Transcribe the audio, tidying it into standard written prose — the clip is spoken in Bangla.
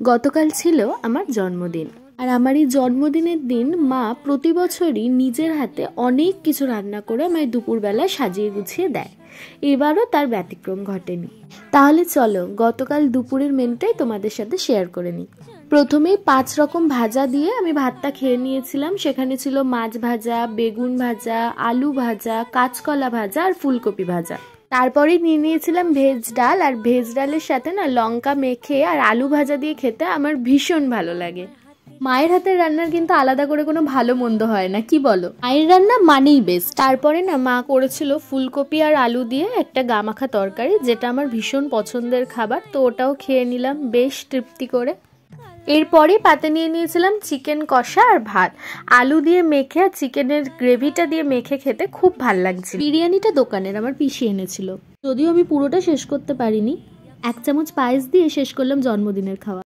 গতকাল ছিল আমার জন্মদিন। আর আমার এই জন্মদিনের দিন মা প্রতি বছরই নিজের হাতে অনেক কিছু রান্না করে আমায় দুপুরবেলা সাজিয়ে গুছিয়ে দেয়। এবারও তার ব্যতিক্রম ঘটেনি। তাহলে চলো গতকাল দুপুরের মেনুটাই তোমাদের সাথে শেয়ার করে নিই। প্রথমেই 5 রকম ভাজা দিয়ে আমি ভাতটা খেয়ে নিয়েছিলাম। সেখানে ছিল মাছ ভাজা, বেগুন ভাজা, আলু ভাজা, কাঁচকলা ভাজা আর ফুলকপি ভাজা। তারপরে নিয়ে নিয়েছিলাম ভেজ ডাল, আর ভেজ ডালের সাথে না লঙ্কা মেখে আর আলু ভাজা দিয়ে খেতে আমার ভীষণ ভালো লাগে। মায়ের হাতের রান্নার কিন্তু আলাদা করে কোনো ভালো মন্দ হয় না, কি বলো? মায়ের রান্না মানেই বেস্ট। তারপরে না মা করেছিল ফুলকপি আর আলু দিয়ে একটা গামাখা তরকারি, যেটা আমার ভীষণ পছন্দের খাবার, তো ওটাও খেয়ে নিলাম বেশ তৃপ্তি করে। এরপরে পাতে নিয়ে নিয়েছিলাম চিকেন কষা আর ভাত। আলু দিয়ে মেখে আর চিকেনের গ্রেভিটা দিয়ে মেখে খেতে খুব ভাল লাগছে। বিরিয়ানিটা দোকানের আমার পিসি এনেছিল, যদিও আমি পুরোটা শেষ করতে পারিনি। 1 চামচ পায়েস দিয়ে শেষ করলাম জন্মদিনের খাওয়া।